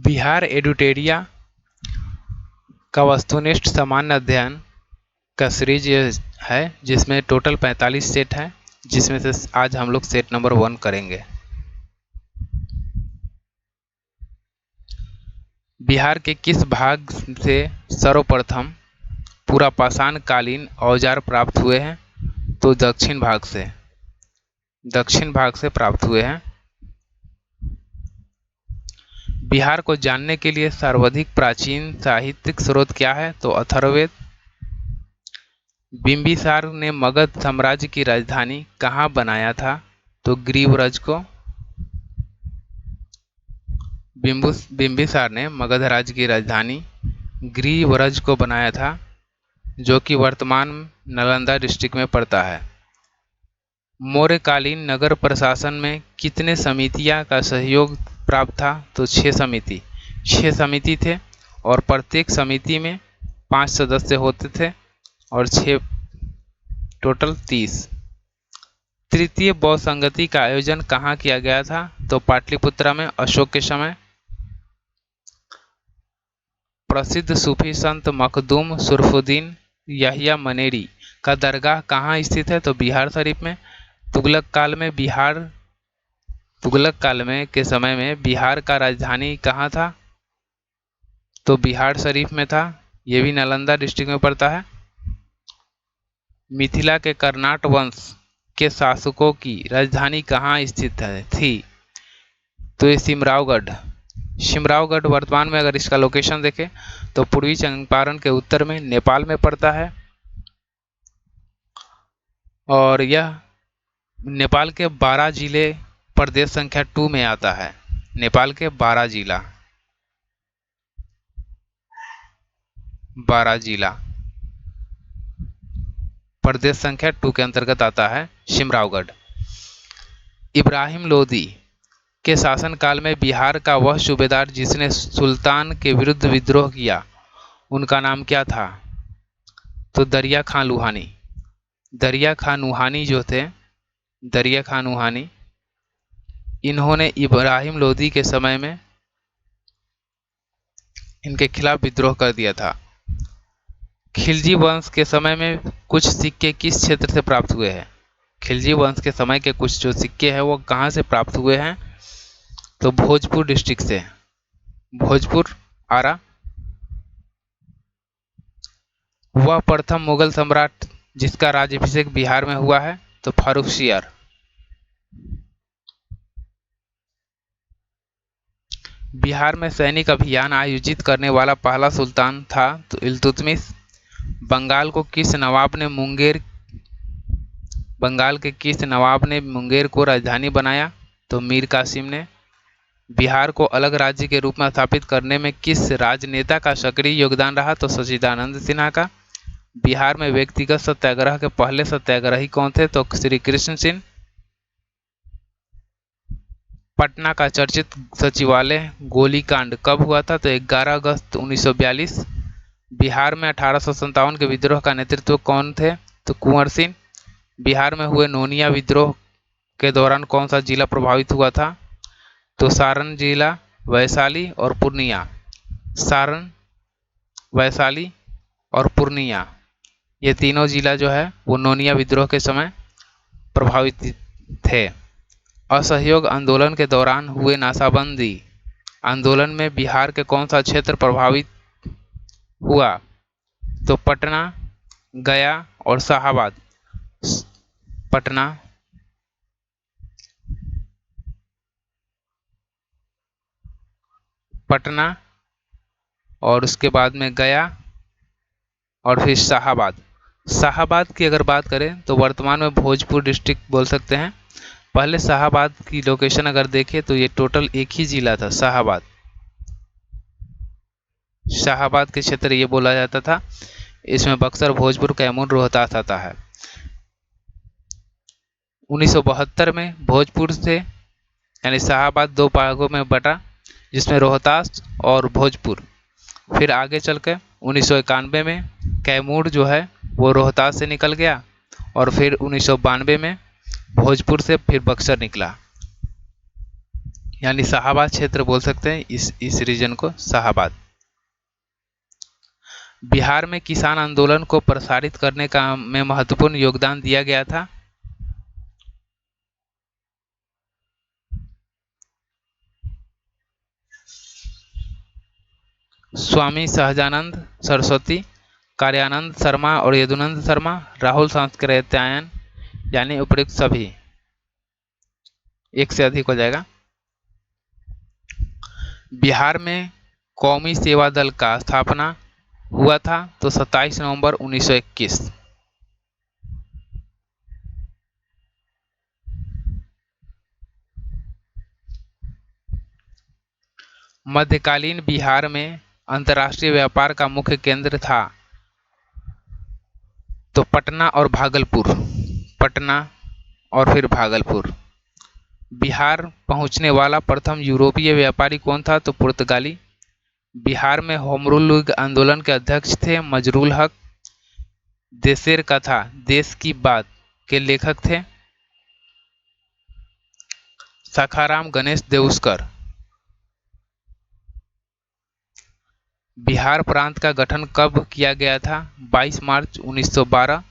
बिहार एडुटेरिया का वस्तुनिष्ठ सामान्य अध्ययन का सीरीज ये है जिसमें टोटल 45 सेट हैं, जिसमें से आज हम लोग सेट नंबर 1 करेंगे। बिहार के किस भाग से सर्वप्रथम पूरा पाषाण कालीन औजार प्राप्त हुए हैं? तो दक्षिण भाग से प्राप्त हुए हैं। बिहार को जानने के लिए सर्वाधिक प्राचीन साहित्यिक स्रोत क्या है? तो अथर्ववेद। बिंबिसार ने मगध साम्राज्य की राजधानी कहाँ बनाया था? तो ग्रीवरज को। बिंबिसार ने मगध राज्य की राजधानी ग्रीवरज को बनाया था, जो कि वर्तमान नालंदा डिस्ट्रिक्ट में पड़ता है। मौर्यकालीन नगर प्रशासन में कितने समितियां का सहयोग प्राप्त था? तो 6 समिति थे और प्रत्येक समिति में 5 सदस्य होते थे और 6 टोटल 30। तृतीय बौद्ध संगति का आयोजन कहाँ किया गया था? तो पाटलिपुत्रा में अशोक के समय। प्रसिद्ध सूफी संत मखदूम सुरफुद्दीन यहिया मनेरी का दरगाह कहाँ स्थित है? तो बिहार शरीफ में। तुगलक काल में के समय में बिहार का राजधानी कहाँ था? तो बिहार शरीफ में था। यह भी नालंदा डिस्ट्रिक्ट में पड़ता है। मिथिला के कर्नाट वंश के शासकों की राजधानी कहाँ स्थित थी? तो ये सिमरावगढ़ वर्तमान में अगर इसका लोकेशन देखें तो पूर्वी चंपारण के उत्तर में नेपाल में पड़ता है और यह नेपाल के 12 जिले प्रदेश संख्या 2 में आता है। नेपाल के 12 जिला प्रदेश संख्या 2 के अंतर्गत आता है सिमरावगढ़। इब्राहिम लोदी के शासनकाल में बिहार का वह सूबेदार जिसने सुल्तान के विरुद्ध विद्रोह किया, उनका नाम क्या था? तो दरिया खान लुहानी। दरिया खान लुहानी इन्होंने इब्राहिम लोदी के समय में इनके खिलाफ विद्रोह कर दिया था। खिलजी वंश के समय में कुछ सिक्के किस क्षेत्र से प्राप्त हुए हैं? खिलजी वंश के समय के कुछ जो सिक्के हैं वो कहाँ से प्राप्त हुए हैं? तो भोजपुर डिस्ट्रिक्ट से। भोजपुर, आरा। वह प्रथम मुगल सम्राट जिसका राज्याभिषेक बिहार में हुआ है? तो फारुखसियार। बिहार में सैनिक अभियान आयोजित करने वाला पहला सुल्तान था? तो इल्तुतमिश। बंगाल के किस नवाब ने मुंगेर को राजधानी बनाया? तो मीर कासिम ने। बिहार को अलग राज्य के रूप में स्थापित करने में किस राजनेता का सक्रिय योगदान रहा? तो सच्चिदानंद सिन्हा का। बिहार में व्यक्तिगत सत्याग्रह के पहले सत्याग्रही कौन थे? तो श्री कृष्ण सिंह। पटना का चर्चित सचिवालय गोलीकांड कब हुआ था? तो 11 अगस्त 1942। बिहार में 1857 के विद्रोह का नेतृत्व कौन थे? तो कुंवर सिंह। बिहार में हुए नोनिया विद्रोह के दौरान कौन सा जिला प्रभावित हुआ था? तो सारण जिला, वैशाली और पूर्णिया। सारण, वैशाली और पूर्णिया, ये तीनों जिला जो है वो नोनिया विद्रोह के समय प्रभावित थे। असहयोग आंदोलन के दौरान हुए नाकाबंदी आंदोलन में बिहार के कौन सा क्षेत्र प्रभावित हुआ? तो पटना, गया और शाहाबाद। पटना और उसके बाद में गया और फिर शाहाबाद की अगर बात करें तो वर्तमान में भोजपुर डिस्ट्रिक्ट बोल सकते हैं। पहले शाहाबाद की लोकेशन अगर देखें तो ये टोटल एक ही जिला था, शाहाबाद के क्षेत्र ये बोला जाता था। इसमें बक्सर, भोजपुर, कैमूर, रोहतास आता है। 1972 में भोजपुर से यानी शाहाबाद 2 भागों में बटा, जिसमें रोहतास और भोजपुर। फिर आगे चल के 1991 में कैमूर जो है वो रोहतास से निकल गया और फिर 1992 में भोजपुर से फिर बक्सर निकला। यानी शाहाबाद क्षेत्र बोल सकते हैं इस रीजन को शाहाबाद। बिहार में किसान आंदोलन को प्रसारित करने का में महत्वपूर्ण योगदान दिया गया था। स्वामी सहजानंद सरस्वती, कार्यानंद शर्मा और यदुनंद शर्मा, राहुल सांकृत्यायन, यानी उपयुक्त सभी। एक से अधिक हो जाएगा। बिहार में कौमी सेवा दल का स्थापना हुआ था तो 27 नवंबर 1921। मध्यकालीन बिहार में अंतर्राष्ट्रीय व्यापार का मुख्य केंद्र था तो पटना और भागलपुर, पटना और फिर भागलपुर। बिहार पहुंचने वाला प्रथम यूरोपीय व्यापारी कौन था तो पुर्तगाली। बिहार में होम रूल लीग आंदोलन के अध्यक्ष थे मजरूल हक। देशेर कथा देश की बात के लेखक थे सखाराम गणेश देउस्कर। बिहार प्रांत का गठन कब किया गया था 22 मार्च 1912।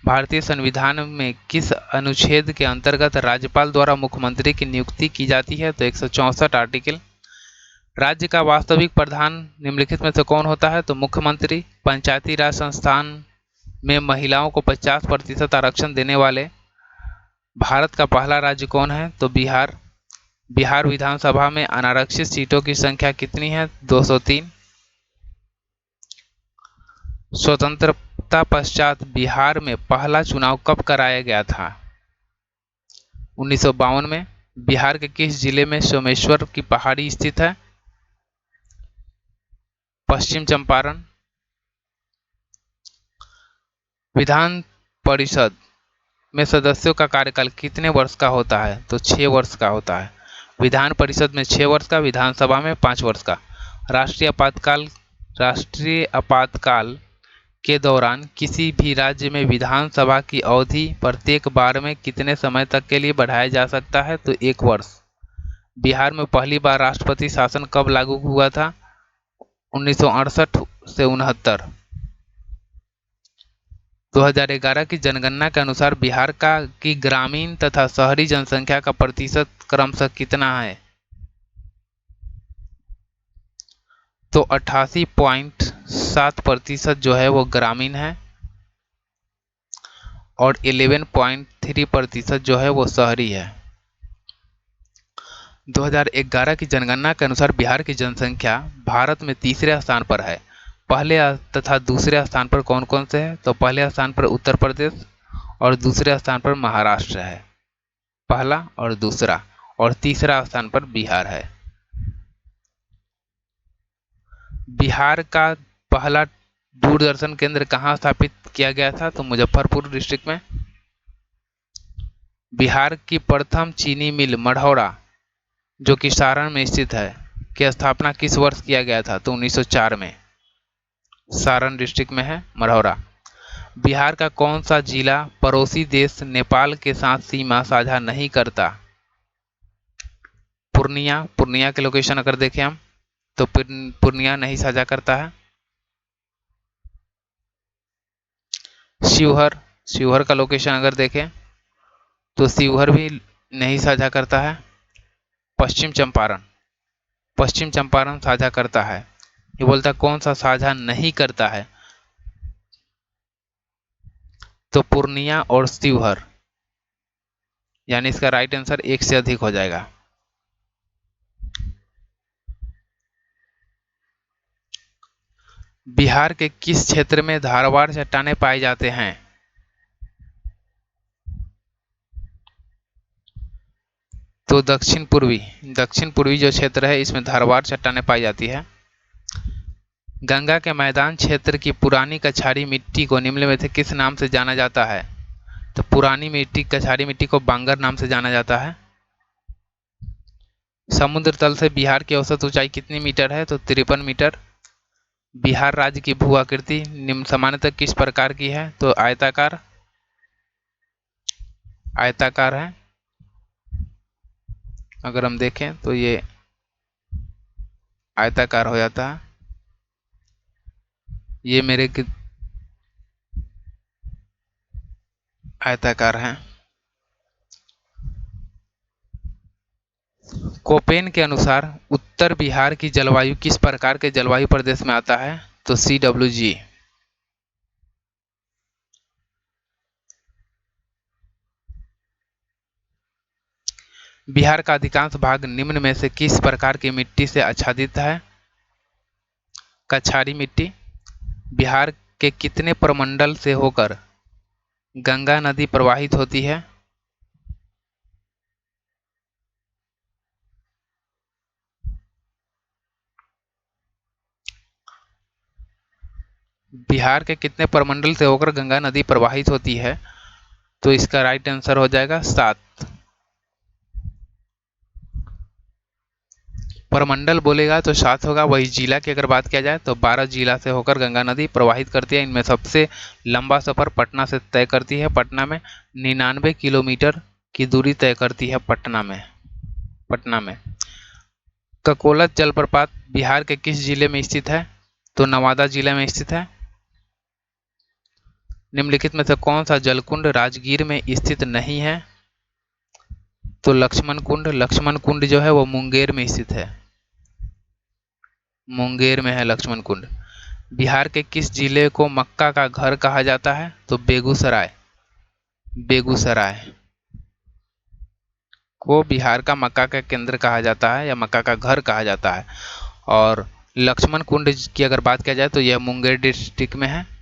भारतीय संविधान में किस अनुच्छेद के अंतर्गत राज्यपाल द्वारा मुख्यमंत्री की नियुक्ति की जाती है तो 164 आर्टिकल। राज्य का वास्तविक प्रधान निम्नलिखित में से कौन होता है तो मुख्यमंत्री। पंचायती राज संस्थान में महिलाओं को 50% आरक्षण देने वाले भारत का पहला राज्य कौन है तो बिहार। बिहार विधानसभा में अनारक्षित सीटों की संख्या कितनी है 203। स्वतंत्रता पश्चात बिहार में पहला चुनाव कब कराया गया था 1952 में। बिहार के किस जिले में सोमेश्वर की पहाड़ी स्थित है पश्चिम चंपारण। विधान परिषद में सदस्यों का कार्यकाल कितने वर्ष का होता है तो 6 वर्ष का होता है। विधान परिषद में 6 वर्ष का, विधानसभा में 5 वर्ष का। राष्ट्रीय आपातकाल के दौरान किसी भी राज्य में विधानसभा की अवधि प्रत्येक बार में कितने समय तक के लिए बढ़ाया जा सकता है तो 1 वर्ष। बिहार में पहली बार राष्ट्रपति शासन कब लागू हुआ था 1968 से 69। 2011 की जनगणना के अनुसार बिहार की ग्रामीण तथा शहरी जनसंख्या का प्रतिशत क्रमशः कितना है तो 88.7% जो है वो ग्रामीण है और 11.3% जो है वो शहरी है। 2011 की जनगणना के अनुसार बिहार की जनसंख्या भारत में तीसरे स्थान पर है। पहले तथा दूसरे स्थान पर कौन कौन से हैं तो पहले स्थान पर उत्तर प्रदेश और दूसरे स्थान पर महाराष्ट्र है, पहला और दूसरा, और तीसरा स्थान पर बिहार है। बिहार का पहला दूरदर्शन केंद्र कहाँ स्थापित किया गया था तो मुजफ्फरपुर डिस्ट्रिक्ट में। बिहार की प्रथम चीनी मिल मढ़ौरा जो कि सारण में स्थित है की स्थापना किस वर्ष किया गया था तो 1904 में। सारण डिस्ट्रिक्ट में है मढ़ौरा। बिहार का कौन सा जिला पड़ोसी देश नेपाल के साथ सीमा साझा नहीं करता पूर्णिया। पूर्णिया के लोकेशन अगर देखें हम तो पूर्णिया नहीं साझा करता है। शिवहर, शिवहर का लोकेशन अगर देखें तो शिवहर भी नहीं साझा करता है। पश्चिम चंपारण, पश्चिम चंपारण साझा करता है। ये बोलता कौन सा साझा नहीं करता है तो पूर्णिया और शिवहर, यानी इसका राइट आंसर 1 से अधिक हो जाएगा। बिहार के किस क्षेत्र में धारवाड़ चट्टानें पाए जाते हैं तो दक्षिण पूर्वी जो क्षेत्र है इसमें धारवाड़ चट्टानें पाई जाती है। गंगा के मैदान क्षेत्र की पुरानी कछारी मिट्टी को निम्न में से किस नाम से जाना जाता है तो पुरानी मिट्टी कछारी मिट्टी को बांगर नाम से जाना जाता है। समुद्र तल से बिहार की औसत ऊंचाई कितनी मीटर है तो 53 मीटर। बिहार राज्य की भू आकृति निम्न सामान्यतः किस प्रकार की है तो आयताकार, आयताकार है। अगर हम देखें तो ये आयताकार हो जाता है। ये मेरे आयताकार हैं। कोपेन के अनुसार उत्तर बिहार की जलवायु किस प्रकार के जलवायु प्रदेश में आता है? तो CWG। बिहार का अधिकांश भाग निम्न में से किस प्रकार की मिट्टी से आच्छादित है? कछारी मिट्टी। बिहार के कितने प्रमंडल से होकर गंगा नदी प्रवाहित होती है? बिहार के कितने प्रमंडल से होकर गंगा नदी प्रवाहित होती है? तो इसका राइट आंसर हो जाएगा 7। प्रमंडल बोलेगा तो 7 होगा। वही जिला की अगर बात किया जाए तो 12 जिला से होकर गंगा नदी प्रवाहित करती है। इनमें सबसे लंबा सफर पटना से तय करती है। पटना में 99 किलोमीटर की दूरी तय करती है। पटना में ककोलत जलप्रपात बिहार के किस जिले में स्थित है? तो नवादा जिले में स्थित है। निम्नलिखित में से कौन सा जलकुंड राजगीर में स्थित नहीं है? तो लक्ष्मण कुंड। लक्ष्मण कुंड जो है वो मुंगेर में स्थित है। मुंगेर में है लक्ष्मण कुंड। बिहार के किस जिले को मक्का का घर कहा जाता है? तो बेगूसराय। बेगूसराय को बिहार का मक्का का केंद्र कहा जाता है या मक्का का घर कहा जाता है। और लक्ष्मण कुंड की अगर बात किया जाए तो यह मुंगेर डिस्ट्रिक्ट में है।